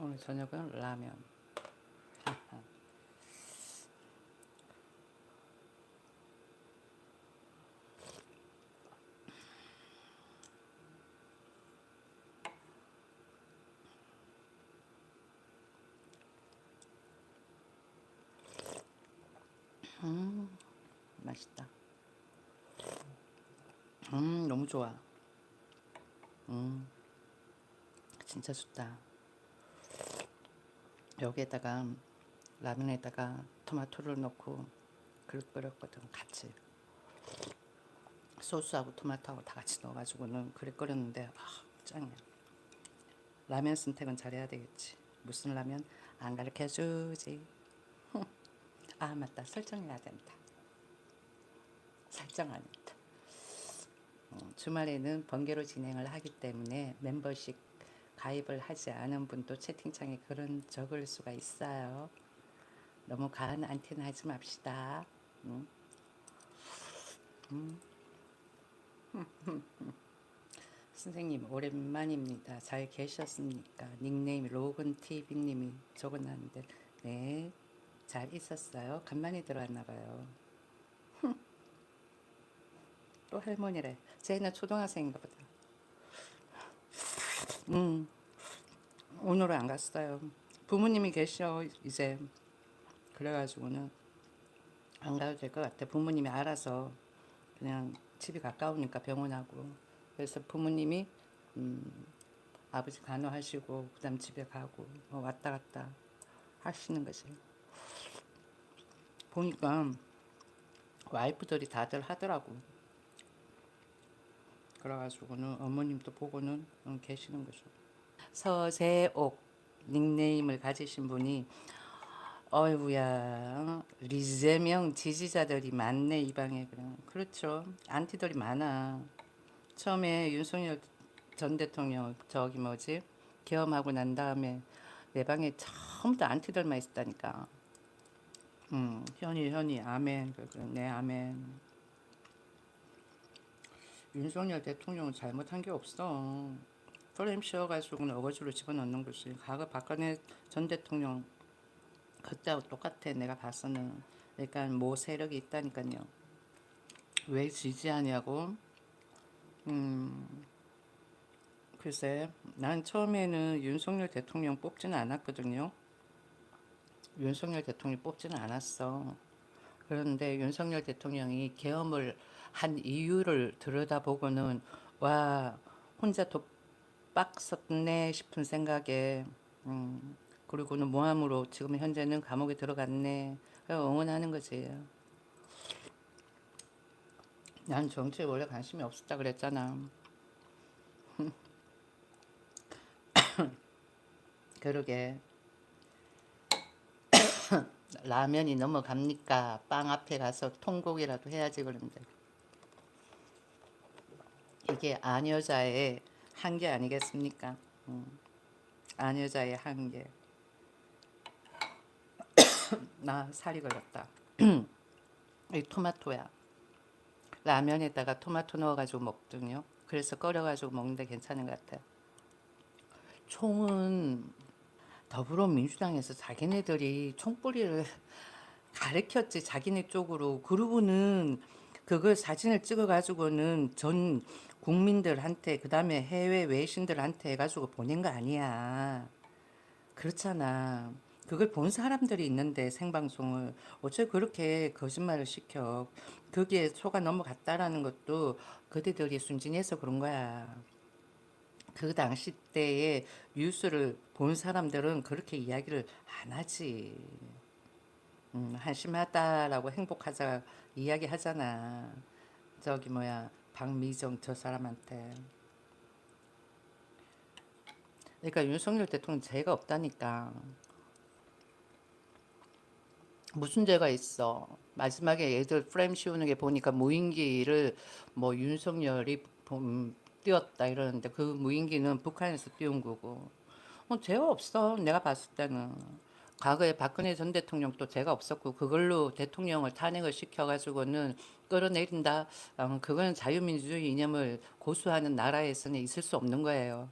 오늘 저녁은 라면. 맛있다. 너무 좋아. 진짜 좋다. 여기에다가 라면에다가 토마토를 넣고 끓였거든. 같이 소스하고 토마토하고 다 같이 넣어가지고는 끓였는데 짱이야. 라면 선택은 잘해야 되겠지. 무슨 라면 안 가르쳐주지. 아 맞다, 설정해야 된다. 설정 안 했다. 주말에는 번개로 진행을 하기 때문에 멤버십 가입을 하지 않은 분도 채팅창에 글은 적을 수가 있어요. 너무 과한 안티나 하지 맙시다. 선생님 오랜만입니다. 잘 계셨습니까? 닉네임 로건TV님이 적어놨는데 네, 잘 있었어요. 간만에 들어왔나봐요. 또 할머니래. 쟤는 초등학생인가 보다. 오늘은 안 갔어요. 부모님이 계셔 이제. 그래가지고는 안 가도 될 것 같아. 부모님이 알아서 그냥 집이 가까우니까 병원하고. 그래서 부모님이 아버지 간호하시고 그다음 집에 가고 왔다 갔다 하시는 거지. 보니까 와이프들이 다들 하더라고. 그래가지고는 어머님도 보고는 계시는 거죠. 서재옥 닉네임을 가지신 분이 어이구야 리재명 지지자들이 많네 이 방에. 그냥 그렇죠. 안티들이 많아. 처음에 윤석열 전 대통령 저기 뭐지 계엄하고 난 다음에 내 방에 처음부터 안티들만 있었다니까. 현이 아멘. 네 아멘. 윤석열 대통령은 잘못한 게 없어. 프레임 씌워가지고는 어거지로 집어넣는 거지. 과거 박근혜 전 대통령 그때하고 똑같아. 내가 봐서는. 그러니까 뭐 세력이 있다니까요. 왜 지지하냐고. 글쎄 난 처음에는 윤석열 대통령 뽑지는 않았거든요. 윤석열 대통령 뽑지는 않았어. 그런데 윤석열 대통령이 계엄을 한 이유를 들여다보고는 와 혼자 독박 썼네 싶은 생각에 그리고는 모함으로 지금 현재는 감옥에 들어갔네. 응원하는 거지. 난 정치에 원래 관심이 없었다 그랬잖아. 그러게 라면이 넘어갑니까? 빵 앞에 가서 통곡이라도 해야지. 그런데 이게 아녀자의 한계 아니겠습니까? 아녀자의 한계. 나 살이 걸렸다. 이 토마토야. 라면에다가 토마토 넣어가지고 먹거든요. 그래서 끓여가지고 먹는데 괜찮은 것 같아요. 총은 더불어민주당에서 자기네들이 총뿌리를 가르쳤지 자기네 쪽으로. 그러고는 그걸 사진을 찍어가지고는 전 국민들한테 그 다음에 해외 외신들한테 해가지고 보낸 거 아니야. 그렇잖아. 그걸 본 사람들이 있는데 생방송을 어째 그렇게 거짓말을 시켜. 거기에 속아 넘어갔다라는 것도 그대들이 순진해서 그런 거야. 그 당시 때의 뉴스를 본 사람들은 그렇게 이야기를 안 하지. 한심하다라고 행복하자 이야기 하잖아. 저기 뭐야 박미정 저 사람한테. 그러니까 윤석열 대통령 죄가 없다니까. 무슨 죄가 있어. 마지막에 애들 프레임 씌우는 게 보니까 무인기를 뭐 윤석열이 띄웠다 이러는데 그 무인기는 북한에서 띄운 거고. 죄가 없어. 내가 봤을 때는. 과거에 박근혜 전 대통령도 죄가 없었고 그걸로 대통령을 탄핵을 시켜가지고는 끌어내린다. 그거는 자유민주주의 이념을 고수하는 나라에서는 있을 수 없는 거예요.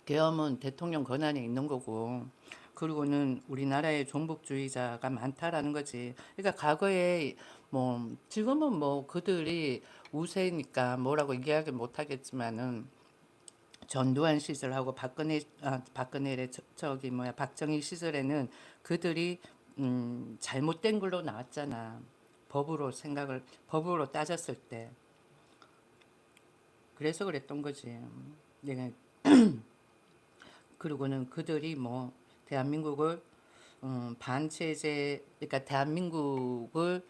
계엄은 대통령 권한에 있는 거고, 그리고는 우리나라에 종북주의자가 많다라는 거지. 그러니까 과거에 뭐 지금은 뭐 그들이 우세니까 뭐라고 얘기하기 못하겠지만은 전두환 시절하고 박근혜의 저기 뭐야 박정희 시절에는 그들이 잘못된 걸로 나왔잖아. 법으로 따졌을 때. 그래서 그랬던 거지. 내가 그리고는 그들이 뭐 대한민국을 반체제 그러니까 대한민국을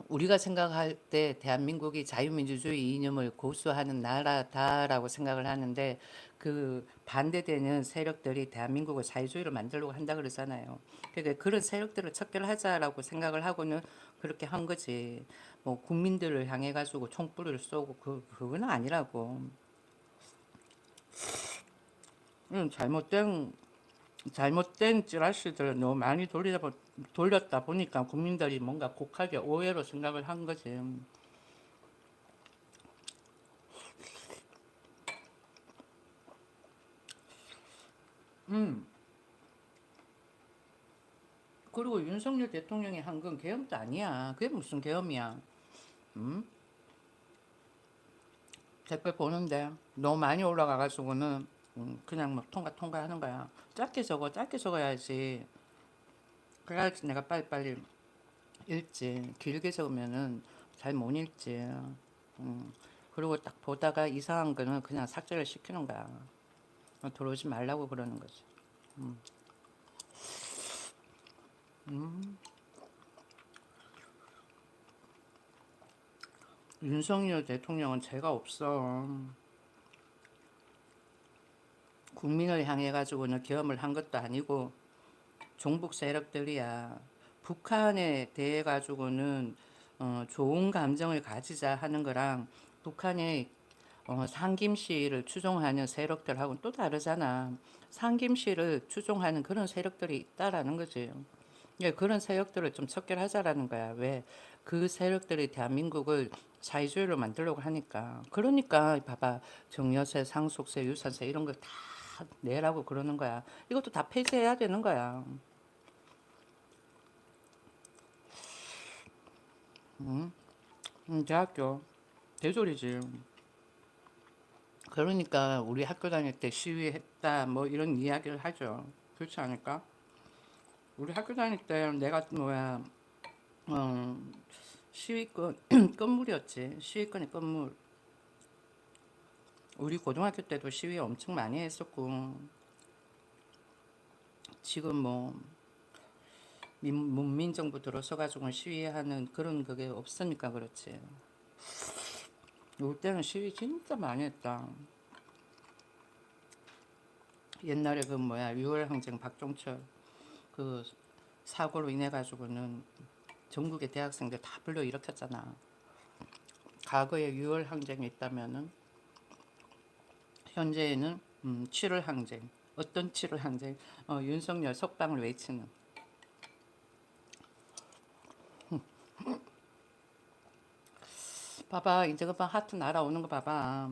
우리가 생각할 때 대한민국이 자유민주주의 이념을 고수하는 나라다라고 생각을 하는데 그 반대되는 세력들이 대한민국을 자유주의로 만들려고 한다 그러잖아요. 그러니까 그런 세력들을 척결하자라고 생각을 하고는 그렇게 한 거지. 뭐 국민들을 향해 가지고 총불을 쏘고 그건 아니라고. 잘못된 찌라시들을 너무 많이 돌렸다 보니까 국민들이 뭔가 곡하게 오해로 생각을 한 거지. 음. 그리고 윤석열 대통령이 한 건 계엄도 아니야. 그게 무슨 계엄이야. 음? 댓글 보는데 너무 많이 올라가가지고는 그냥 막 통과 하는 거야. 짧게 적어야지. 그래야지 내가 빨리빨리 읽지. 길게 적으면은 잘 못 읽지. 그리고 딱 보다가 이상한 거는 그냥 삭제를 시키는 거야. 들어오지 말라고 그러는 거지. 윤석열 대통령은 죄가 없어. 국민을 향해 가지고는 계엄을 한 것도 아니고 종북 세력들이야. 북한에 대해 가지고는 좋은 감정을 가지자 하는 거랑 북한의 상김씨를 추종하는 세력들하고는 또 다르잖아. 상김씨를 추종하는 그런 세력들이 있다라는 거지. 예, 그런 세력들을 좀 척결하자라는 거야. 왜? 그 세력들이 대한민국을 사회주의로 만들려고 하니까. 그러니까 봐봐. 증여세, 상속세, 유산세 이런 걸 다 내라고 그러는 거야. 이것도 다 폐지해야 되는 거야. 대학교 대졸이지. 그러니까 우리 학교 다닐 때 시위했다 뭐 이런 이야기를 하죠. 그렇지 않을까? 우리 학교 다닐 때 내가 뭐야 어, 시위권 건물이었지. 시위권이 건물. 우리 고등학교 때도 시위 엄청 많이 했었고 지금 뭐 문민정부 들어서 가지고 시위하는 그런 그게 없으니까 그렇지. 올 때는 시위 진짜 많이 했다. 옛날에 그 뭐야 6월 항쟁 박종철 그 사고로 인해 가지고는 전국의 대학생들 다 불러 일으켰잖아. 과거에 6월 항쟁이 있다면은 현재에는 7월 항쟁. 어떤 7월 항쟁? 윤석열 석방을 외치는. 봐봐 이제 그봐 하트 날아오는 거 봐봐.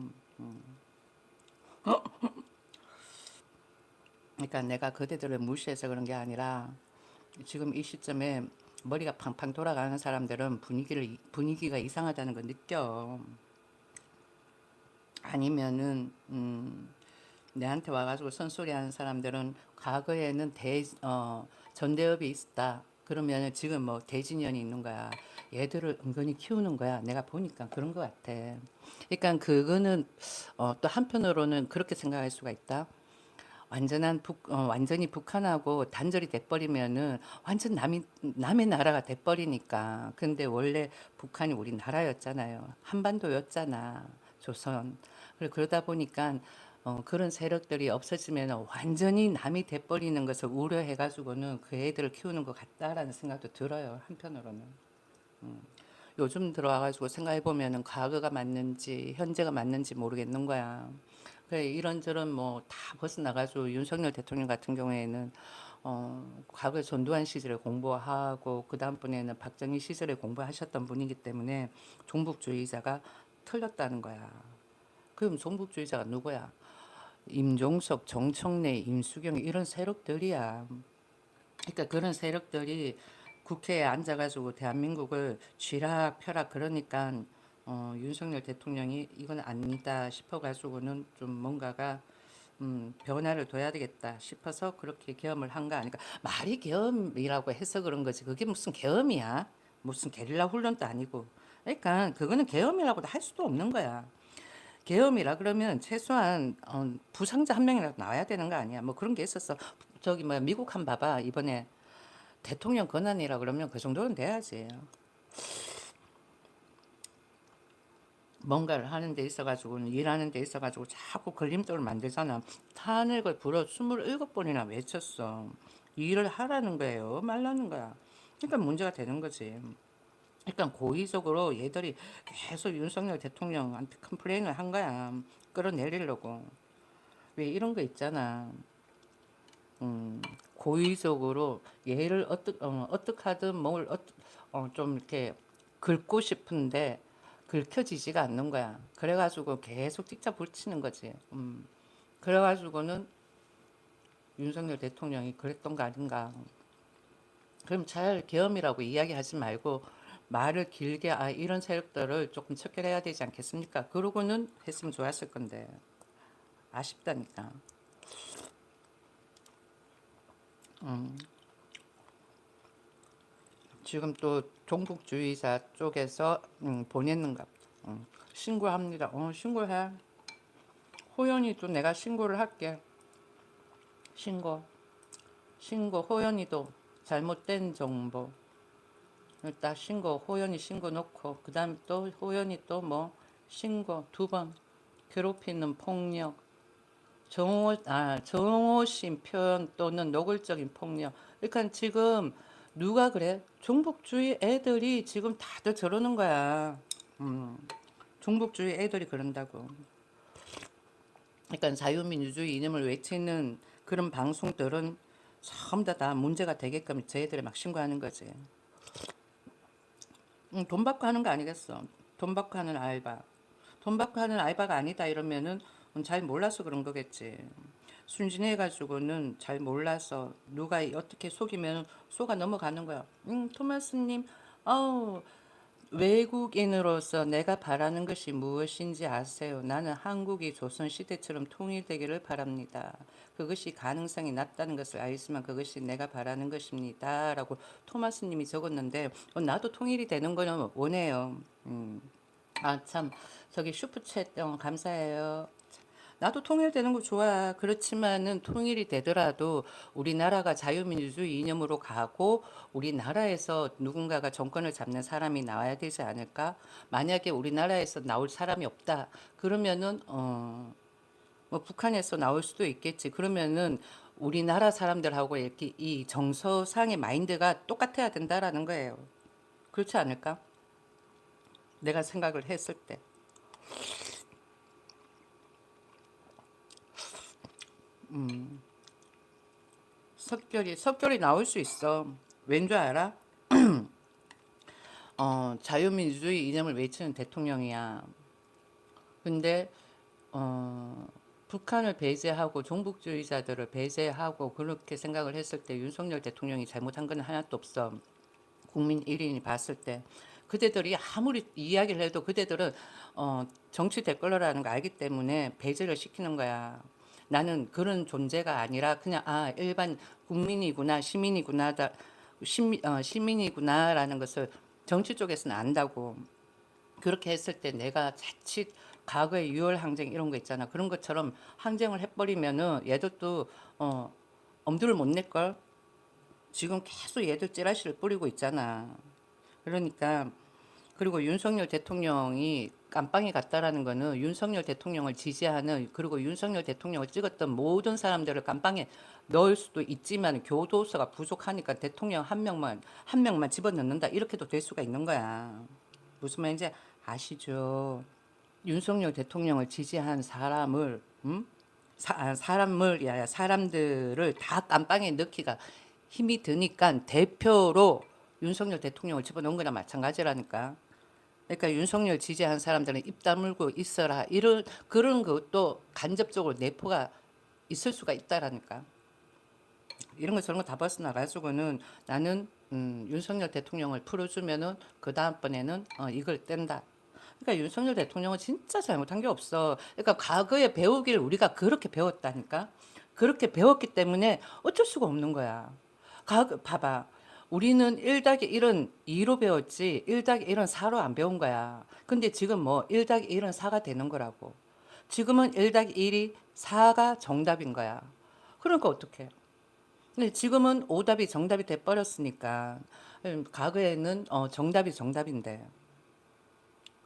그러니까 내가 그대들을 무시해서 그런 게 아니라 지금 이 시점에 머리가 팡팡 돌아가는 사람들은 분위기가 이상하다는 걸 느껴. 아니면은 내한테 와가지고 선소리하는 사람들은 과거에는 전대협이 있었다. 그러면 지금 뭐 대진년이 있는 거야. 얘들을 은근히 키우는 거야. 내가 보니까 그런 것 같아. 그러니까 그거는 또 한편으로는 그렇게 생각할 수가 있다. 완전히 북한하고 단절이 돼버리면은 완전 남의 나라가 돼버리니까. 근데 원래 북한이 우리 나라였잖아요. 한반도였잖아. 조선. 그러다 보니까 그런 세력들이 없어지면 완전히 남이 돼버리는 것을 우려해가지고는 그 애들을 키우는 것 같다라는 생각도 들어요. 한편으로는. 요즘 들어와가지고 생각해보면은 과거가 맞는지 현재가 맞는지 모르겠는 거야. 그래, 이런저런 뭐 다 벗어나가지고 윤석열 대통령 같은 경우에는 과거 전두환 시절에 공부하고 그 다음번에는 박정희 시절에 공부하셨던 분이기 때문에 종북주의자가 틀렸다는 거야. 그럼 종북주의자가 누구야? 임종석, 정청래, 임수경 이런 세력들이야. 그러니까 그런 세력들이 국회에 앉아가지고 대한민국을 쥐락펴락 그러니까 윤석열 대통령이 이건 아니다 싶어가지고는 좀 뭔가가 변화를 둬야 되겠다 싶어서 그렇게 계엄을 한 거 아닐까. 말이 계엄이라고 해서 그런 거지. 그게 무슨 계엄이야? 무슨 게릴라 훈련도 아니고. 그러니까 그거는 계엄이라고도 할 수도 없는 거야. 계엄이라 그러면 최소한 부상자 한 명이라도 나와야 되는 거 아니야. 뭐 그런 게 있었어. 저기 뭐 미국 한 봐봐. 이번에 대통령 권한이라 그러면 그 정도는 돼야지. 뭔가를 하는 데 있어가지고는 일하는 데 있어가지고 자꾸 걸림돌을 만들잖아. 탄핵을 불어 27번이나 외쳤어. 일을 하라는 거예요. 말라는 거야. 그러니까 문제가 되는 거지. 그러니까 고의적으로 얘들이 계속 윤석열 대통령한테 컴플레인을 한 거야. 끌어내리려고. 왜 이런 거 있잖아. 고의적으로 얘를 어떻게 하든 좀 이렇게 긁고 싶은데 긁혀지지가 않는 거야. 그래가지고 계속 찍자 붙이는 거지. 그래가지고는 윤석열 대통령이 그랬던 거 아닌가. 그럼 잘 계엄이라고 이야기하지 말고 말을 길게 이런 세력들을 조금 척결해야 되지 않겠습니까? 그러고는 했으면 좋았을 건데 아쉽다니까. 지금 또 종북주의자 쪽에서 보냈는가 보다. 신고합니다. 신고해. 호연이도 내가 신고를 할게. 신고 호연이도 잘못된 정보 일단 신고 호연이 신고 놓고 그 다음에 또 호연이 또 뭐 신고 2번 괴롭히는 폭력 정오심 표현 또는 노골적인 폭력. 그러니까 지금 누가 그래? 종북주의 애들이 지금 다들 저러는 거야. 종북주의 애들이 그런다고. 그러니까 자유민주주의 이념을 외치는 그런 방송들은 전부 다 문제가 되게끔 저희들이 막 신고하는 거지. 돈 받고 하는 거 아니겠어. 돈 받고 하는 알바. 돈 받고 하는 알바가 아니다 이러면은 잘 몰라서 그런 거겠지. 순진해가지고는 잘 몰라서 누가 어떻게 속이면 속아 넘어가는 거야. 토마스님, 어우, 외국인으로서 내가 바라는 것이 무엇인지 아세요? 나는 한국이 조선시대처럼 통일되기를 바랍니다. 그것이 가능성이 낮다는 것을 알지만 그것이 내가 바라는 것입니다. 라고 토마스님이 적었는데 나도 통일이 되는 거는 원해요. 참 저기 슈퍼챗 감사해요. 나도 통일되는 거 좋아. 그렇지만은 통일이 되더라도 우리나라가 자유민주주의 이념으로 가고 우리나라에서 누군가가 정권을 잡는 사람이 나와야 되지 않을까? 만약에 우리나라에서 나올 사람이 없다. 그러면은 뭐 북한에서 나올 수도 있겠지. 그러면은 우리나라 사람들하고 이렇게 이 정서상의 마인드가 똑같아야 된다라는 거예요. 그렇지 않을까? 내가 생각을 했을 때. 석결이 나올 수 있어. 왠 줄 알아? 자유민주주의 이념을 외치는 대통령이야. 근데 북한을 배제하고 종북주의자들을 배제하고 그렇게 생각을 했을 때 윤석열 대통령이 잘못한 건 하나도 없어. 국민 1인이 봤을 때. 그대들이 아무리 이야기를 해도 그대들은 정치 댓글러라는 거 알기 때문에 배제를 시키는 거야. 나는 그런 존재가 아니라 그냥 일반 국민이구나 시민이구나라는 것을 정치 쪽에서는 안다고. 그렇게 했을 때 내가 자칫 과거의 6월 항쟁 이런 거 있잖아. 그런 것처럼 항쟁을 해버리면은 얘들도 엄두를 못 낼걸. 지금 계속 얘들 찌라시를 뿌리고 있잖아. 그러니까 그리고 윤석열 대통령이 깜빵에 갔다라는 거는 윤석열 대통령을 지지하는 그리고 윤석열 대통령을 찍었던 모든 사람들을 깜빵에 넣을 수도 있지만 교도소가 부족하니까 대통령 한 명만 집어넣는다 이렇게도 될 수가 있는 거야. 무슨 말인지 아시죠? 윤석열 대통령을 지지한 사람을 사람들을 다 깜빵에 넣기가 힘이 드니까 대표로 윤석열 대통령을 집어넣은 거나 마찬가지라니까. 그러니까 윤석열 지지한 사람들은 입 다물고 있어라. 이런 그런 것도 간접적으로 내포가 있을 수가 있다라니까. 이런 거 저런 거 다 벗어나가지고는 나는 윤석열 대통령을 풀어주면은 그 다음번에는 이걸 뗀다. 그러니까 윤석열 대통령은 진짜 잘못한 게 없어. 그러니까 과거에 배우기를 우리가 그렇게 배웠다니까. 그렇게 배웠기 때문에 어쩔 수가 없는 거야. 봐봐. 우리는 1-1은 2로 배웠지 1-1은 4로 안 배운 거야. 근데 지금 뭐 1-1은 4가 되는 거라고. 지금은 1-1이 4가 정답인 거야. 그러니까 어떡해. 근데 지금은 오답이 정답이 돼버렸으니까 과거에는 정답이 정답인데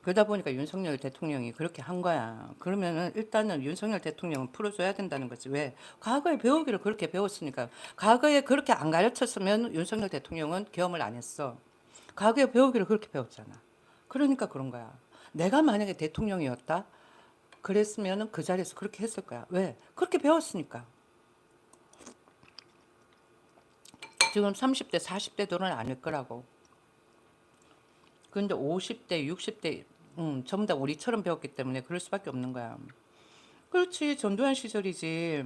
그러다 보니까 윤석열 대통령이 그렇게 한 거야. 그러면은 일단은 윤석열 대통령은 풀어줘야 된다는 거지. 왜? 과거에 배우기를 그렇게 배웠으니까. 과거에 그렇게 안 가르쳤으면 윤석열 대통령은 경험을 안 했어. 과거에 배우기를 그렇게 배웠잖아. 그러니까 그런 거야. 내가 만약에 대통령이었다? 그랬으면은 그 자리에서 그렇게 했을 거야. 왜? 그렇게 배웠으니까. 지금 30대, 40대들은 아닐 거라고. 근데 50대, 60대, 전부 다 우리처럼 배웠기 때문에 그럴 수밖에 없는 거야. 그렇지, 전두환 시절이지.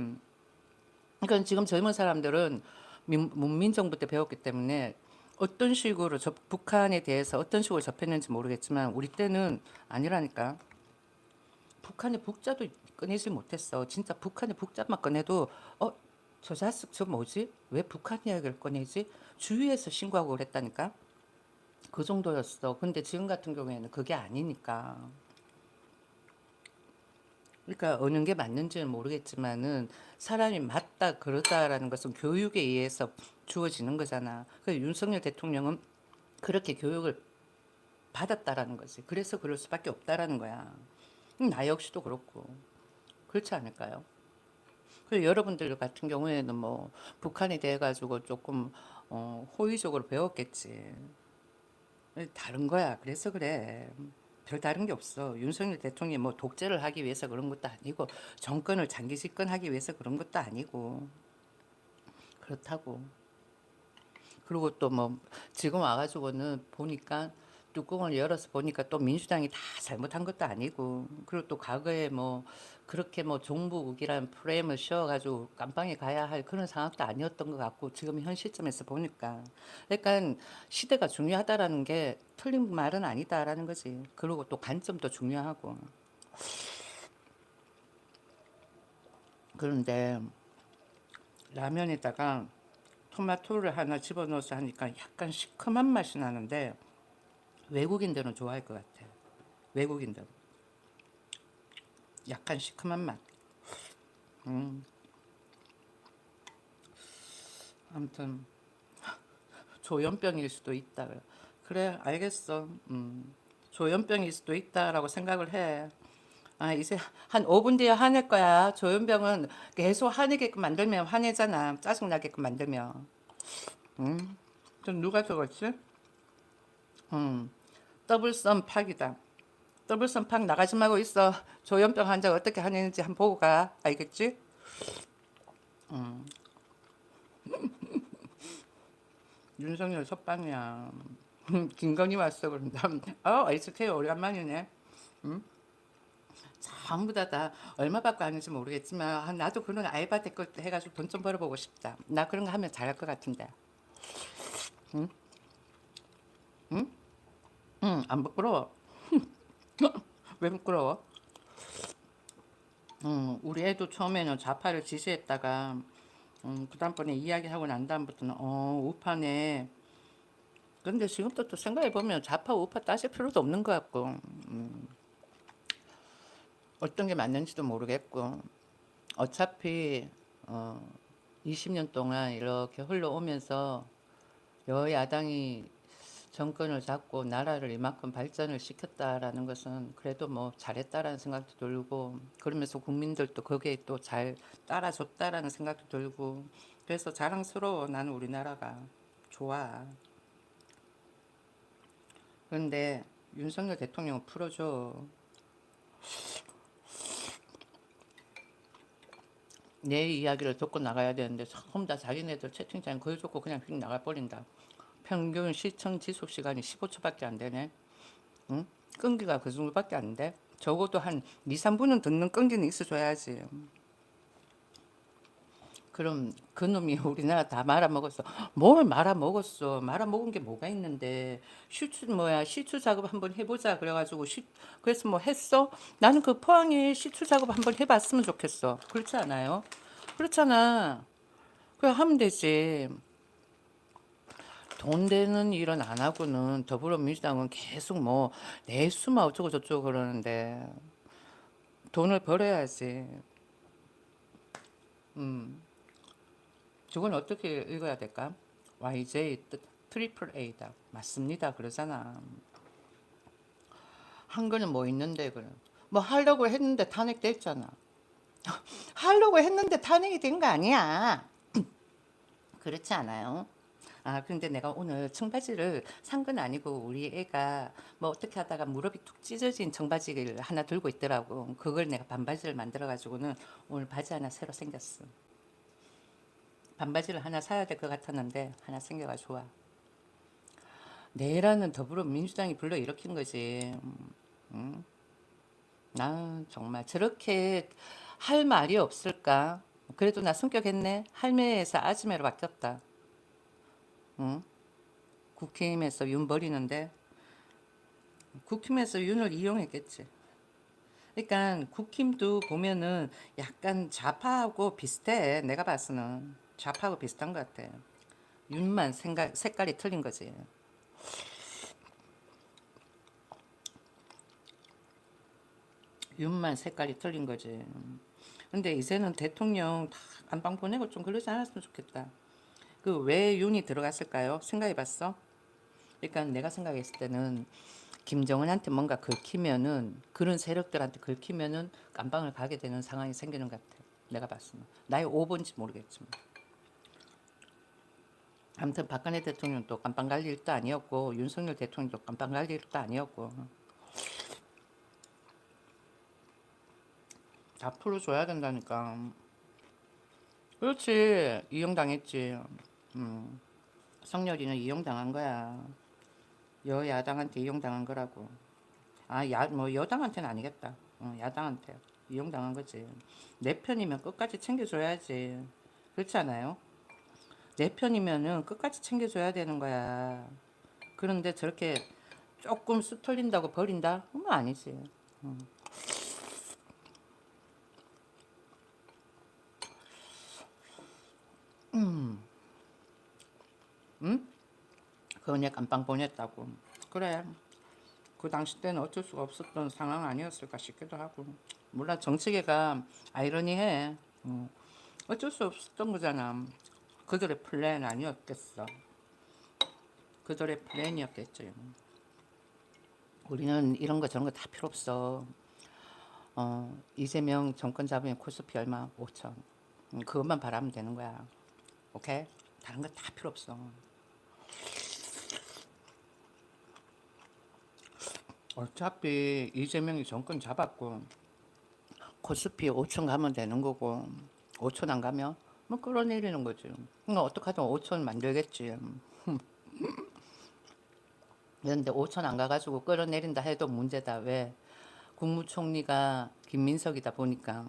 그러니까 지금 젊은 사람들은 문민정부 때 배웠기 때문에 어떤 식으로 북한에 대해서 어떤 식으로 접했는지 모르겠지만 우리 때는 아니라니까. 북한의 북자도 꺼내지 못했어. 진짜 북한의 북자만 꺼내도 저 자식 저 뭐지? 왜 북한 이야기를 꺼내지? 주위에서 신고하고 그랬다니까. 그 정도였어. 근데 지금 같은 경우에는 그게 아니니까. 그러니까 어느 게 맞는지는 모르겠지만은 사람이 맞다 그러다라는 것은 교육에 의해서 주어지는 거잖아. 그 윤석열 대통령은 그렇게 교육을 받았다라는 거지. 그래서 그럴 수밖에 없다라는 거야. 나 역시도 그렇고 그렇지 않을까요? 그리고 여러분들 같은 경우에는 뭐 북한에 대해 가지고 조금 호의적으로 배웠겠지. 다른 거야. 그래서 그래. 별 다른 게 없어. 윤석열 대통령이 뭐 독재를 하기 위해서 그런 것도 아니고 정권을 장기 집권하기 위해서 그런 것도 아니고 그렇다고. 그리고 또 뭐 지금 와가지고는 보니까 뚜껑을 열어서 보니까 또 민주당이 다 잘못한 것도 아니고 그리고 또 과거에 뭐 그렇게 뭐 종북이라는 프레임을 씌워가지고 깜빵에 가야 할 그런 상황도 아니었던 것 같고 지금 현 시점에서 보니까 그러니까 시대가 중요하다라는 게 틀린 말은 아니다라는 거지. 그리고 또 관점도 중요하고 그런데 라면에다가 토마토를 하나 집어넣어서 하니까 약간 시큼한 맛이 나는데 외국인들은 좋아할 것 같아. 외국인들 약간 시큼한 맛. 아무튼 조현병일 수도 있다. 그래 알겠어. 조현병일 수도 있다라고 생각을 해. 아 이제 한 5분 뒤에 화낼 거야. 조현병은 계속 화내게끔 만들면 화내잖아. 짜증 나게끔 만들면. 좀 누가 적었지? 더블썸 팍이다. 더블썸 팍 나가지 말고 있어. 조현병 환자 어떻게 하는지 한번 보고 가. 알겠지? 윤석열 석방이야. 김건희 왔어 그런다. SK 오랜만이네. 전부 다 얼마 받고 하는지 모르겠지만 나도 그런 알바 댓글 해가지고 돈 좀 벌어보고 싶다. 나 그런 거 하면 잘할 것 같은데. 응, 안 부끄러워. 왜 부끄러워? 우리 애도 처음에는 좌파를 지지했다가 그 다음번에 이야기하고 난 다음부터는 우파네. 근데 지금부터 또 생각해보면 좌파 우파 따질 필요도 없는 것 같고 어떤 게 맞는지도 모르겠고 어차피 20년 동안 이렇게 흘러오면서 여야당이 정권을 잡고 나라를 이만큼 발전을 시켰다라는 것은 그래도 뭐 잘했다라는 생각도 들고 그러면서 국민들도 거기에 또 잘 따라줬다라는 생각도 들고 그래서 자랑스러워 나는 우리나라가 좋아. 그런데 윤석열 대통령은 풀어줘. 내 이야기를 듣고 나가야 되는데 전부 다 자기네들 채팅창에 글 좋고 그냥 휙 나가버린다. 평균 시청 지속 시간이 15초밖에 안 되네. 응? 끈기가 그 정도밖에 안 돼. 적어도 한 2, 3분은 듣는 끈기는 있어줘야지. 그럼 그놈이 우리나라 다 말아먹었어. 뭘 말아먹었어. 말아먹은 게 뭐가 있는데. 시추 작업 한번 해보자. 그래가지고, 그래서 뭐 했어? 나는 그 포항에 시추 작업 한번 해봤으면 좋겠어. 그렇지 않아요? 그렇잖아. 그래 하면 되지. 돈 되는 일은 안 하고는 더불어민주당은 계속 뭐 내수만 어쩌고 저쩌고 그러는데 돈을 벌어야지. 저건 어떻게 읽어야 될까? YJ 트리플 A다. 맞습니다. 그러잖아. 한글은 뭐 있는데 그래. 뭐 하려고 했는데 탄핵됐잖아. 하려고 했는데 탄핵이 된 거 아니야. 그렇지 않아요? 아, 근데 내가 오늘 청바지를 산 건 아니고 우리 애가 뭐 어떻게 하다가 무릎이 툭 찢어진 청바지를 하나 들고 있더라고. 그걸 내가 반바지를 만들어 가지고는 오늘 바지 하나 새로 생겼어. 반바지를 하나 사야 될 것 같았는데 하나 생겨가 좋아. 내라는 더불어민주당이 불러 일으킨 거지. 나 정말 저렇게 할 말이 없을까? 그래도 나 성격했네. 할매에서 아줌매로 바뀌었다. 응? 국힘에서 윤 버리는데 국힘에서 윤을 이용했겠지. 그러니까 국힘도 보면은 약간 좌파하고 비슷해. 내가 봐서는 좌파하고 비슷한 것 같아. 윤만 색깔이 틀린 거지. 윤만 색깔이 틀린 거지. 근데 이제는 대통령 다 안방 보내고 좀 그러지 않았으면 좋겠다. 그 왜 윤이 들어갔을까요? 생각해봤어? 그러니까 내가 생각했을 때는 김정은한테 뭔가 긁히면은 그런 세력들한테 긁히면은 깜방을 가게 되는 상황이 생기는 것 같아. 내가 봤으면 나의 오본지 모르겠지만 아무튼 박근혜 대통령도 깜방 갈 일도 아니었고 윤석열 대통령도 깜방 갈 일도 아니었고 다 풀어줘야 된다니까. 그렇지. 이용당했지. 성렬이는 이용당한 거야. 여야당한테 이용당한 거라고. 아, 뭐 여당한테는 아니겠다. 야당한테 이용당한 거지. 내 편이면 끝까지 챙겨줘야지. 그렇지 않아요? 내 편이면은 끝까지 챙겨줘야 되는 거야. 그런데 저렇게 조금 쑥 털린다고 버린다? 그건 아니지. 응? 그거 내 감방 보냈다고. 그래. 그 당시 때는 어쩔 수가 없었던 상황 아니었을까 싶기도 하고. 물론 정치계가 아이러니해. 어쩔 수 없었던 거잖아. 그들의 플랜 아니었겠어. 그들의 플랜이었겠지. 우리는 이런 거 저런 거 다 필요 없어. 이재명 정권 잡으면 코스피 얼마? 5천. 그것만 바라면 되는 거야. 오케이? 다른 거 다 필요 없어. 어차피 이재명이 정권 잡았고 코스피 5천 가면 되는 거고 5천 안 가면 뭐 끌어내리는 거지. 그러니까 어떡하든 5천 만들겠지. 그런데 5천 안 가가지고 끌어내린다 해도 문제다. 왜? 국무총리가 김민석이다 보니까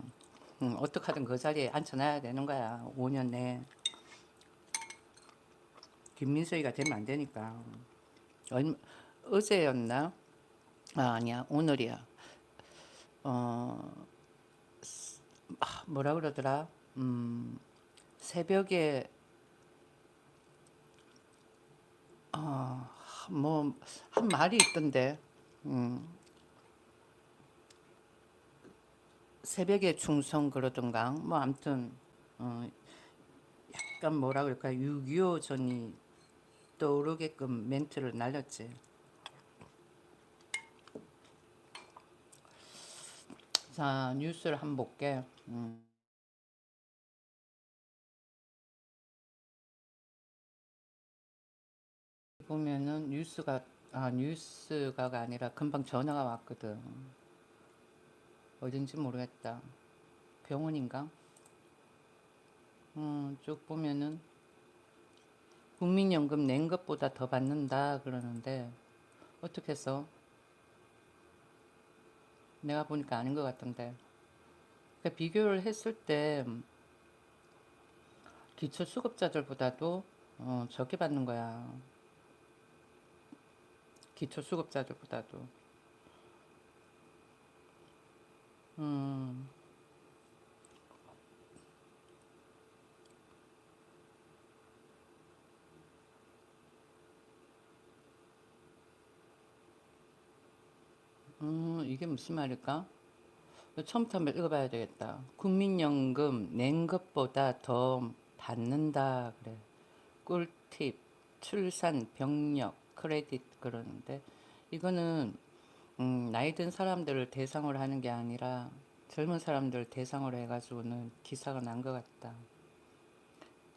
어떡하든 그 자리에 앉혀놔야 되는 거야. 5년 내에. 김민석이가 되면 안 되니까. 어제였나? 아, 아니야. 오늘이야. 어, 뭐라 그러더라? 새벽에 뭐 한 말이 있던데. 새벽에 충성 그러던가. 뭐 아무튼 어, 약간 뭐라 그럴까? 6.25 전이 떠오르게끔 멘트를 날렸지. 자, 뉴스를 한번 볼게. 보면은 뉴스가가 아니라 금방 전화가 왔거든. 어딘지 모르겠다. 병원인가? 쭉 보면은 국민연금 낸 것보다 더 받는다 그러는데 어떻게 해서 내가 보니까 아닌 것 같던데. 그러니까 비교를 했을 때 기초수급자들보다도 적게 받는 거야. 기초수급자들보다도. 음, 이게 무슨 말일까? 처음부터 한번 읽어봐야 되겠다. 국민연금 낸 것보다 더 받는다 그래. 꿀팁, 출산, 병력, 크레딧 그러는데 이거는 나이 든 사람들을 대상으로 하는 게 아니라 젊은 사람들 대상으로 해가지고는 기사가 난 것 같다.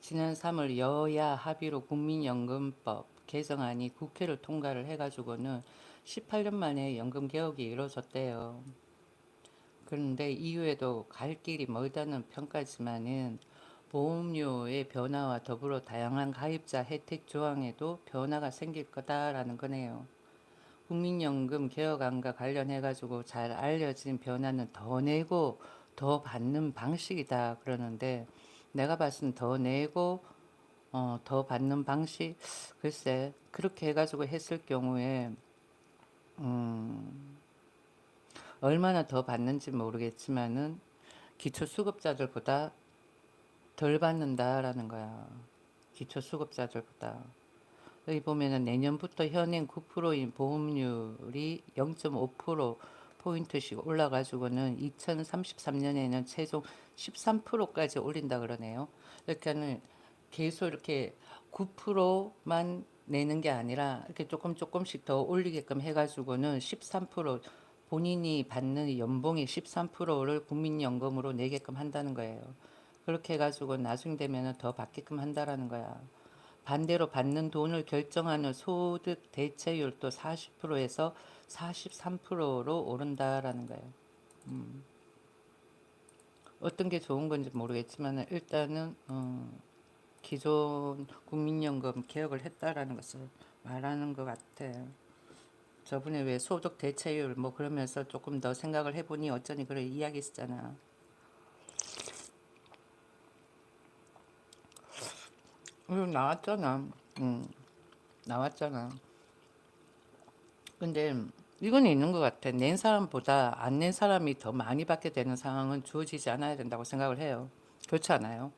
지난 3월 여야 합의로 국민연금법 개정안이 국회를 통과를 해가지고는 18년 만에 연금 개혁이 이루어졌대요. 그런데 이후에도 갈 길이 멀다는 평가지만은 보험료의 변화와 더불어 다양한 가입자 혜택 조항에도 변화가 생길 거다라는 거네요. 국민연금 개혁안과 관련해가지고 잘 알려진 변화는 더 내고 더 받는 방식이다 그러는데 내가 봤을 땐 더 내고 더 받는 방식 글쎄 그렇게 해가지고 했을 경우에 음, 얼마나 더 받는지 모르겠지만은 기초수급자들보다 덜 받는다라는 거야. 기초수급자들보다. 여기 보면은 내년부터 현행 9%인 보험료율이 0.5%포인트씩 올라가지고는 2033년에는 최종 13%까지 올린다 그러네요. 그러니까는 계속 이렇게 9%만 내는 게 아니라 이렇게 조금씩 더 올리게끔 해가지고는 13% 본인이 받는 연봉의 13%를 국민연금으로 내게끔 한다는 거예요. 그렇게 해가지고 나중 되면은 더 받게끔 한다라는 거야. 반대로 받는 돈을 결정하는 소득 대체율도 40%에서 43%로 오른다라는 거예요. 어떤 게 좋은 건지 모르겠지만 일단은 기존 국민연금 개혁을 했다라는 것을 말하는 것 같아. 저번에 왜 소득 대체율 뭐 그러면서 조금 더 생각을 해보니 어쩌니 그런 이야기 있었잖아. 나왔잖아. 나왔잖아. 근데 이건 있는 것 같아. 낸 사람보다 안 낸 사람이 더 많이 받게 되는 상황은 주어지지 않아야 된다고 생각을 해요. 그렇지 않아요?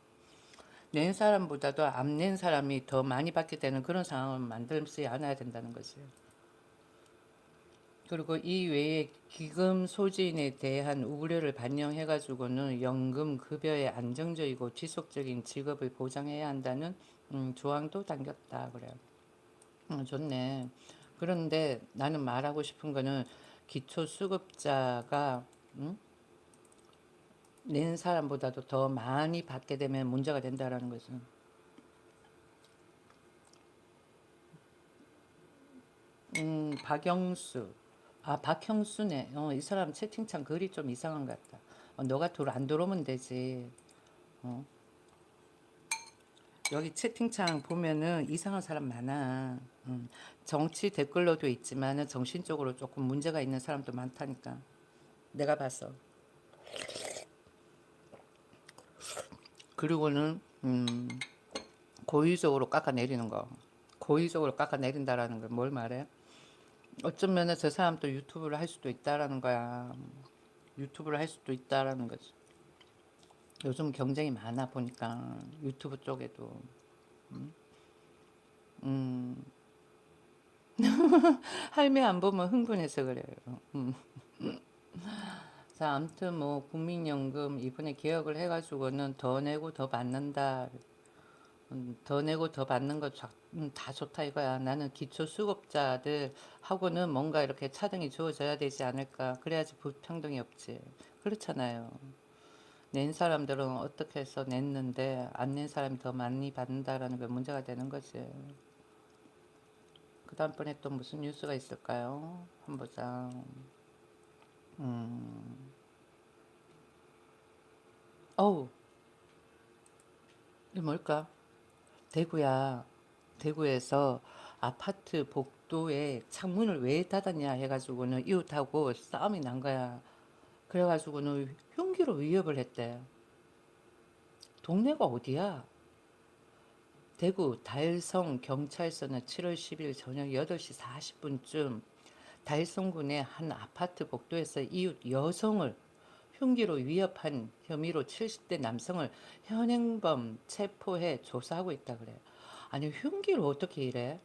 낸 사람보다도 안 낸 사람이 더 많이 받게 되는 그런 상황을 만들지 않아야 된다는 거지. 그리고 이 외에 기금 소진에 대한 우려를 반영해가지고는 연금 급여의 안정적이고 지속적인 직업을 보장해야 한다는 조항도 담겼다 그래요. 좋네. 그런데 나는 말하고 싶은 거는 기초수급자가 낸 사람보다도 더 많이 받게 되면 문제가 된다라는 거죠. 박영수. 아, 박형수네. 이 사람 채팅창 글이 좀 이상한 것 같다. 너가 안 들어오면 되지. 어. 여기 채팅창 보면은 이상한 사람 많아. 정치 댓글로도 있지만은 정신적으로 조금 문제가 있는 사람도 많다니까. 내가 봤어. 그리고는 고의적으로 깎아내리는 거. 고의적으로 깎아내린다라는 걸 뭘 말해? 어쩌면은 저 사람도 유튜브를 할 수도 있다라는 거야. 유튜브를 할 수도 있다라는 거지. 요즘 경쟁이 많아 보니까 유튜브 쪽에도. 할매 안 보면 흥분해서 그래요. 자, 아무튼 뭐 국민연금 이번에 개혁을 해가지고는 더 내고 더 받는다. 더 내고 더 받는 거 다 좋다 이거야. 나는 기초수급자들 하고는 뭔가 이렇게 차등이 주어져야 되지 않을까. 그래야지 불평등이 없지. 그렇잖아요. 낸 사람들은 어떻게 해서 냈는데 안 낸 사람이 더 많이 받는다라는 게 문제가 되는 거지. 그 다음번에 또 무슨 뉴스가 있을까요? 한번 보자. 어우, 이게 뭘까? 대구야. 대구에서 아파트 복도에 창문을 왜 닫았냐 해가지고는 이웃하고 싸움이 난 거야. 그래가지고는 흉기로 위협을 했대. 동네가 어디야? 대구 달성 경찰서는 7월 10일 저녁 8시 40분쯤 달성군의 한 아파트 복도에서 이웃 여성을 흉기로 위협한 혐의로 70대 남성을 현행범 체포해 조사하고 있다 그래요. 아니 흉기로 어떻게 이래?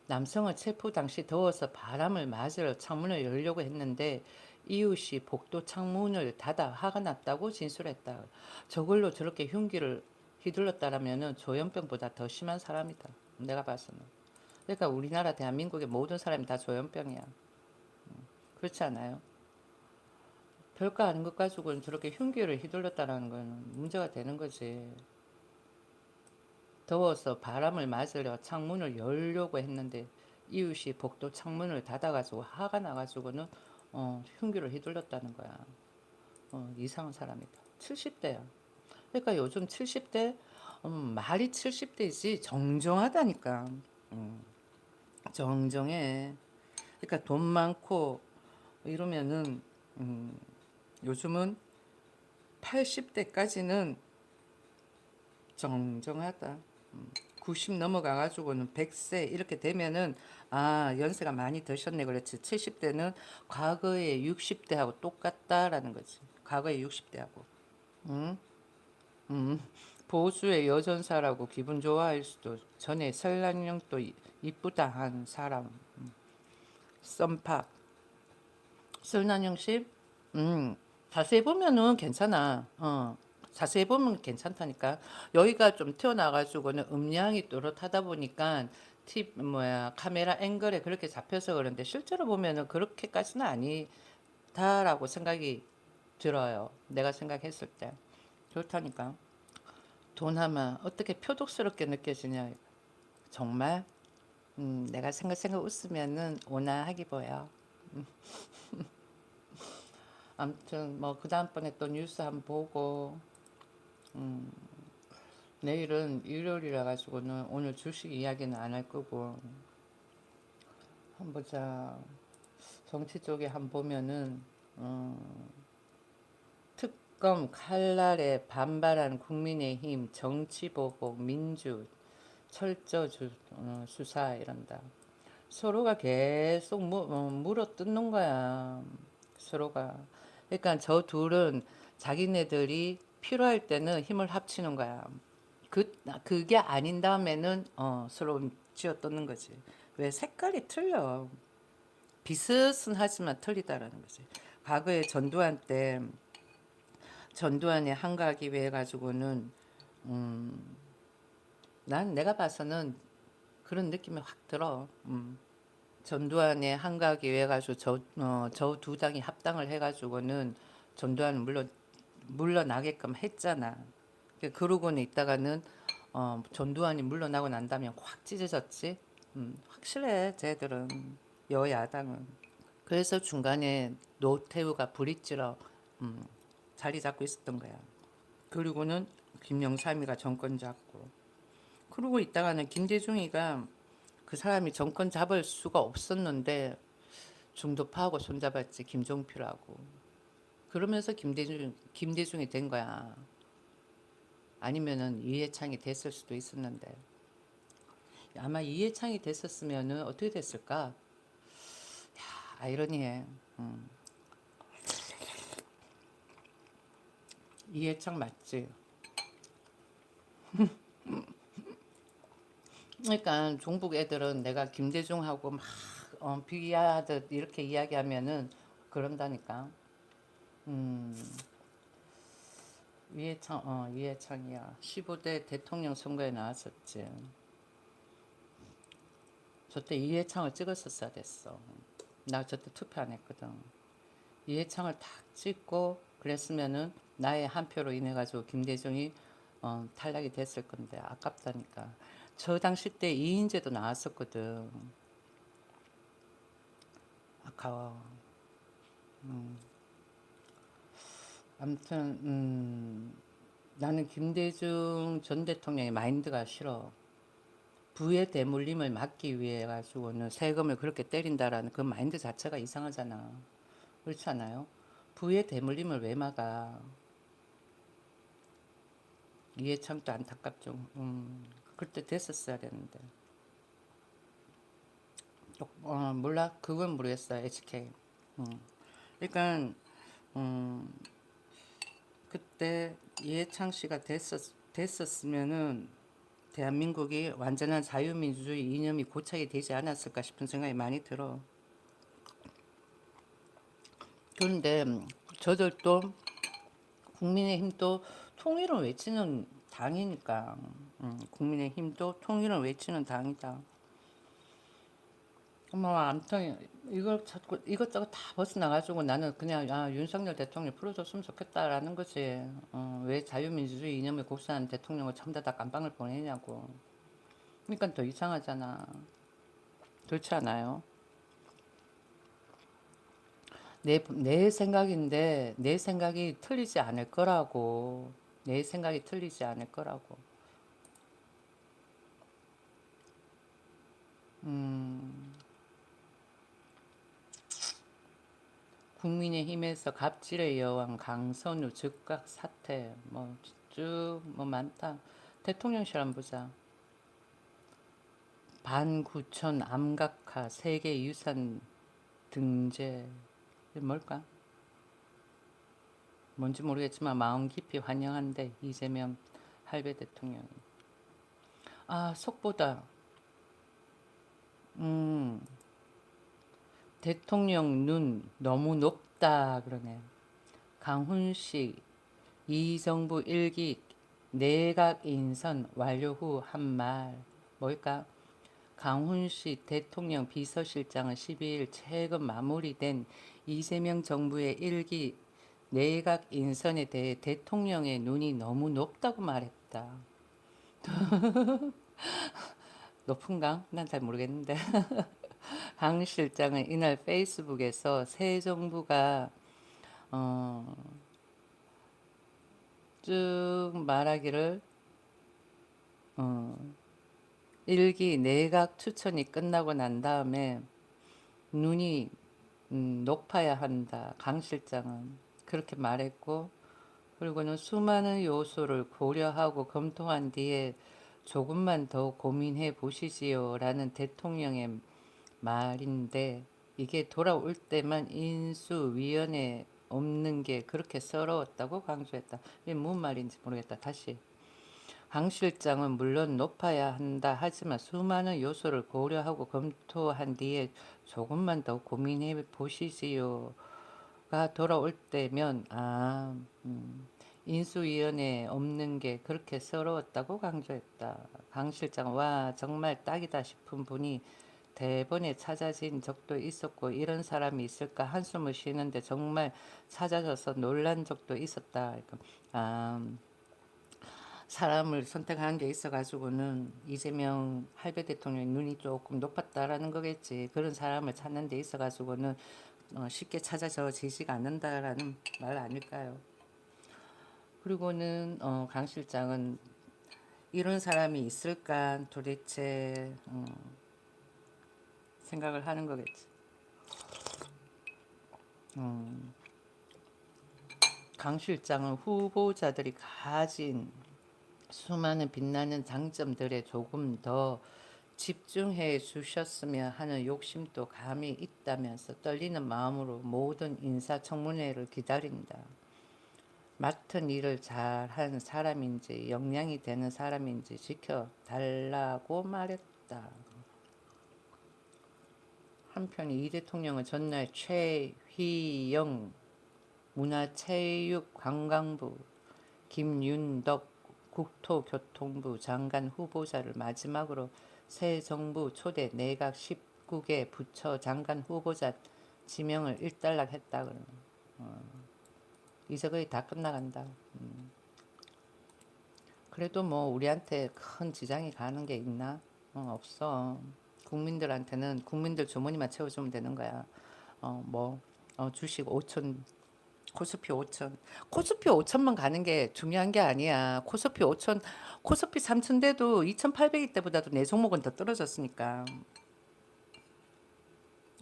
남성은 체포 당시 더워서 바람을 맞으러 창문을 열려고 했는데 이웃이 복도 창문을 닫아 화가 났다고 진술했다. 저걸로 저렇게 흉기를 휘둘렀다라면 조현병보다 더 심한 사람이다. 내가 봐서는. 그러니까 우리나라 대한민국의 모든 사람이 다 조현병이야. 그렇지 않아요? 별거 아닌 것 가지고는 저렇게 흉기를 휘둘렀다라는 거는 문제가 되는 거지. 더워서 바람을 맞으려 창문을 열려고 했는데 이웃이 복도 창문을 닫아가지고 화가 나가지고는 흉기를 휘둘렀다는 거야. 이상한 사람이다. 70대야. 그러니까 요즘 70대 말이 70대이지 정정하다니까. 정정해. 그러니까 돈 많고 이러면은 요즘은 80대까지는 정정하다. 90 넘어가가지고는 100세 이렇게 되면은 아 연세가 많이 드셨네 그렇지. 70대는 과거의 60대하고 똑같다라는 거지. 과거의 60대하고. 음, 보수의 여전사라고 기분 좋아할 수도. 전에 설날령도 이쁘다 한 사람. 썸팍. 설난영 씨, 자세히 보면은 괜찮아. 자세히 보면 괜찮다니까. 여기가 좀 튀어나와가지고는 음량이 또렷하다 보니까 팁 뭐야 카메라 앵글에 그렇게 잡혀서 그런데 실제로 보면은 그렇게까지는 아니다라고 생각이 들어요. 내가 생각했을 때 그렇다니까. 돈 하면 어떻게 표독스럽게 느껴지냐. 정말 내가 생각 웃으면은 온화하게 보여. 아무튼 뭐 그 다음번에 또 뉴스 한번 보고 내일은 일요일이라 가지고는 오늘 주식 이야기는 안 할 거고 한번 보자. 정치 쪽에 한번 보면은 특검 칼날에 반발한 국민의힘 정치보복 민주 철저 수사 이런다. 서로가 계속 물어 뜯는 거야. 서로가. 그러니까 저 둘은 자기네들이 필요할 때는 힘을 합치는 거야. 그게 아닌 다음에는 서로 쥐어 뜯는 거지. 왜 색깔이 틀려. 비슷은 하지만 틀리다라는 거지. 과거에 전두환 때 전두환의 한가하기 위해 가지고는 난 내가 봐서는 그런 느낌이 확 들어. 전두환의 한가하기 위해 가지고 저 두 당이 합당을 해가지고는 전두환은 물러나게끔 했잖아. 그러고는 있다가는 전두환이 물러나고 난 다음에 확 찢어졌지. 확실해 쟤들은 여야당은. 그래서 중간에 노태우가 부리찌러 자리 잡고 있었던 거야. 그리고는 김영삼이가 정권 잡고. 그러고 있다가는 김대중이가 그 사람이 정권 잡을 수가 없었는데 중도파하고 손잡았지 김종필하고. 그러면서 김대중이 된 거야. 아니면은 이해창이 됐을 수도 있었는데 아마 이해창이 됐었으면은 어떻게 됐을까? 야, 아이러니해. 이해창 맞지? 그러니까 종북 애들은 내가 김대중하고 막 비하듯 이렇게 이야기하면은 그런다니까. 음, 이해창이야. 15대 대통령 선거에 나왔었지. 저때 이해창을 찍었었어야 됐어. 나 저때 투표 안 했거든. 이해창을 탁 찍고 그랬으면은 나의 한 표로 인해 가지고 김대중이 탈락이 됐을 건데 아깝다니까. 저 당시 때 이인재도 나왔었거든. 아까워. 아무튼 나는 김대중 전 대통령의 마인드가 싫어. 부의 대물림을 막기 위해 가지고는 세금을 그렇게 때린다라는 그 마인드 자체가 이상하잖아. 그렇지 않아요? 부의 대물림을 왜 막아? 이해창도 안타깝죠. 그때 됐었어야 되는데. 몰라. 그건 모르겠어. HK. 그러니까 음, 그때 이해창 씨가 됐었으면은 대한민국이 완전한 자유민주주의 이념이 고착이 되지 않았을까 싶은 생각이 많이 들어. 그런데 저들도 국민의힘도 통일을 외치는 당이니까, 국민의힘도 통일을 외치는 당이다. 뭐 아무튼 이걸 자꾸 이것저것 다 벗어나가지고 나는 그냥 윤석열 대통령 풀어줬으면 좋겠다라는 거지. 왜 자유민주주의 이념에 고수하는 대통령을 전부 다 깜빵을 보내냐고. 그러니까 더 이상하잖아. 그렇지 않아요? 내 생각인데 내 생각이 틀리지 않을 거라고. 내 생각이 틀리지 않을 거라고. 국민의힘에서 갑질의 여왕 강선우 즉각 사퇴 뭐 쭉 뭐 많다. 대통령실 한번 보자. 반구천 암각화 세계유산 등재. 이게 뭘까? 뭔지 모르겠지만 마음 깊이 환영한대 이재명 할배 대통령이. 속보다. 음, 대통령 눈 너무 높다 그러네. 강훈식 이 정부 일기 내각 인선 완료 후 한 말. 뭘까? 강훈식 대통령 비서실장은 12일 최근 마무리된 이재명 정부의 일기 내각 인선에 대해 대통령의 눈이 너무 높다고 말했다. 높은가? 난 잘 모르겠는데. 강 실장은 이날 페이스북에서 새 정부가 어, 쭉 말하기를 어, 일기 내각 추천이 끝나고 난 다음에 눈이 높아야 한다. 강 실장은 그렇게 말했고, 그리고는 수많은 요소를 고려하고 검토한 뒤에 조금만 더 고민해 보시지요 라는 대통령의 말인데, 이게 돌아올 때만 인수위원회 없는 게 그렇게 서러웠다고 강조했다. 이게 무슨 말인지 모르겠다. 다시. 강 실장은 물론 높아야 한다 하지만 수많은 요소를 고려하고 검토한 뒤에 조금만 더 고민해 보시지요가 돌아올 때면 인수위원회 없는 게 그렇게 서러웠다고 강조했다. 강 실장 와 정말 딱이다 싶은 분이 대번에 찾아진 적도 있었고 이런 사람이 있을까 한숨을 쉬는데 정말 찾아져서 놀란 적도 있었다. 그러니까, 사람을 선택하는 데 있어가지고는 이재명 할배 대통령의 눈이 조금 높았다라는 거겠지. 그런 사람을 찾는 데 있어가지고는 쉽게 찾아지지가 않는다라는 말 아닐까요? 그리고는 강 실장은 이런 사람이 있을까 도대체 생각을 하는 거겠지. 강 실장은 후보자들이 가진 수많은 빛나는 장점들에 조금 더 집중해 주셨으면 하는 욕심도 감이 있다면서 떨리는 마음으로 모든 인사청문회를 기다린다. 맡은 일을 잘한 사람인지 역량이 되는 사람인지 지켜달라고 말했다. 한편 이 대통령은 전날 최휘영 문화체육관광부, 김윤덕 국토교통부 장관 후보자를 마지막으로 새 정부 초대 내각 19개 부처 장관 후보자 지명을 일단락했다. 이제 거의 다 끝나간다. 그래도 뭐 우리한테 큰 지장이 가는 게 있나? 없어. 국민들한테는 국민들 주머니만 채워주면 되는 거야. 주식 5천, 코스피 5천. 코스피 5천만 가는 게 중요한 게 아니야. 코스피 5천, 코스피 3천 돼도 2,800일 때보다도 내 종목은 더 떨어졌으니까.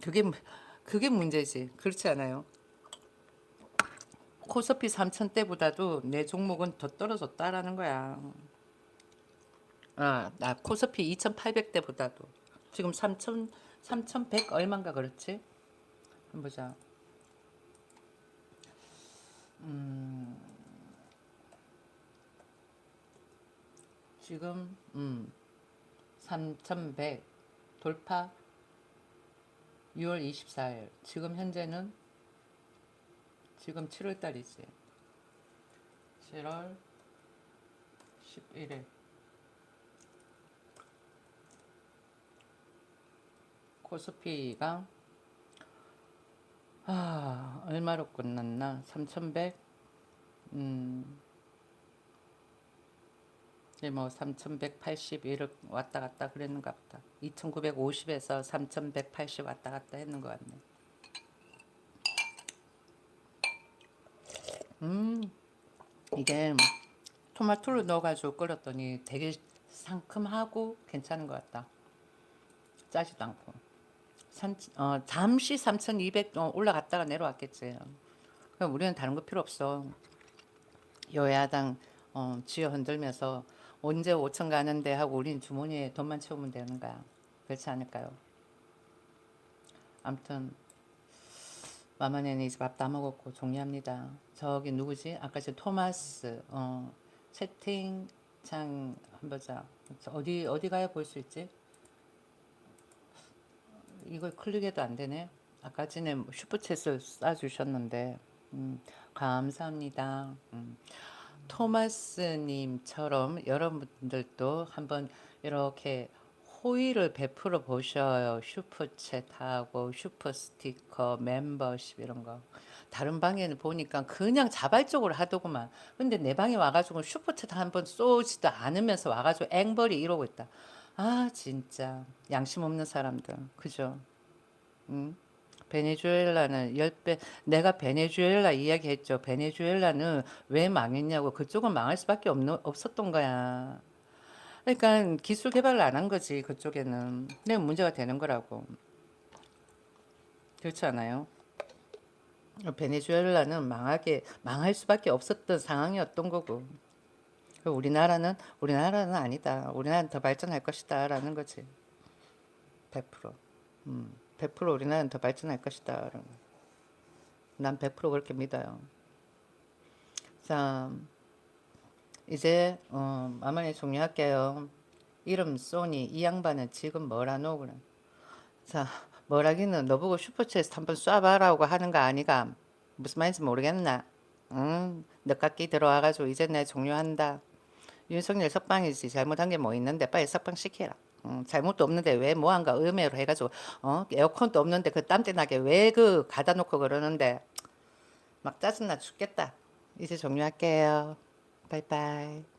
그게, 그게 문제지. 그렇지 않아요? 코스피 3,000대보다도 내 종목은 더 떨어졌다라는 거야. 나 코스피 2,800대보다도 지금 3,100 얼마인가 그렇지? 한번 보자. 지금 3,100 돌파 6월 24일. 지금 현재는 지금 7월 달이지. 7월 11일. 코스피가 얼마로 끝났나? 3,100. 이제 뭐 3,181을 왔다 갔다 그랬는가 보다. 2,950에서 3,180 왔다 갔다 했는 것 같네. 이게 토마토를 넣어가지고 끓였더니 되게 상큼하고 괜찮은 것 같다. 짜지도 않고. 잠시 3,200 올라갔다가 내려왔겠지. 그럼 우리는 다른 거 필요 없어. 여야당 쥐어 흔들면서 언제 5천 가는데 하고 우리는 주머니에 돈만 채우면 되는 거야. 그렇지 않을까요? 아무튼 마마네는 이제 밥 다 먹었고 종료합니다. 저기 누구지? 아까 저 토마스 채팅창 한번 보자. 어디 가야 볼 수 있지? 이걸 클릭해도 안 되네. 아까 전에 슈퍼챗을 쏴주셨는데 감사합니다. 토마스님처럼 여러분들도 한번 이렇게 호의를 베풀어 보셔요. 슈퍼챗하고 슈퍼스티커, 멤버십 이런 거. 다른 방에는 보니까 그냥 자발적으로 하더구만. 근데 내 방에 와가지고 슈퍼챗 한번 쏘지도 않으면서 와가지고 앵벌이 이러고 있다. 아 진짜 양심 없는 사람들. 그죠? 응? 베네수엘라는 10배, 내가 베네수엘라 이야기했죠. 베네수엘라는 왜 망했냐고. 그쪽은 망할 수밖에 없었던 거야. 그러니까 기술 개발을 안 한 거지, 그쪽에는. 근데 문제가 되는 거라고. 그렇지 않아요? 베네수엘라는 망할 수밖에 없었던 상황이었던 거고. 우리나라는 아니다. 우리나라는 더 발전할 것이다. 라는 거지. 100%. 100% 우리나라는 더 발전할 것이다. 라는 거. 난 100% 그렇게 믿어요. 자, 이제 마무리 종료할게요. 이름 소니 이 양반은 지금 뭐라노 그래. 자, 뭐라기는 너보고 슈퍼챗 한번 쏴봐라고 하는 거 아니가. 무슨 말인지 모르겠나. 응, 늦깎이 들어와가지고 이제 내 종료한다. 윤석열 석방이지. 잘못한 게 뭐 있는데 빨리 석방시켜라. 잘못도 없는데 왜 뭐한가 의매로 해가지고 에어컨도 없는데 그 땀띠 나게 왜 그 가다 놓고 그러는데 막 짜증나 죽겠다. 이제 종료할게요. 바이바이.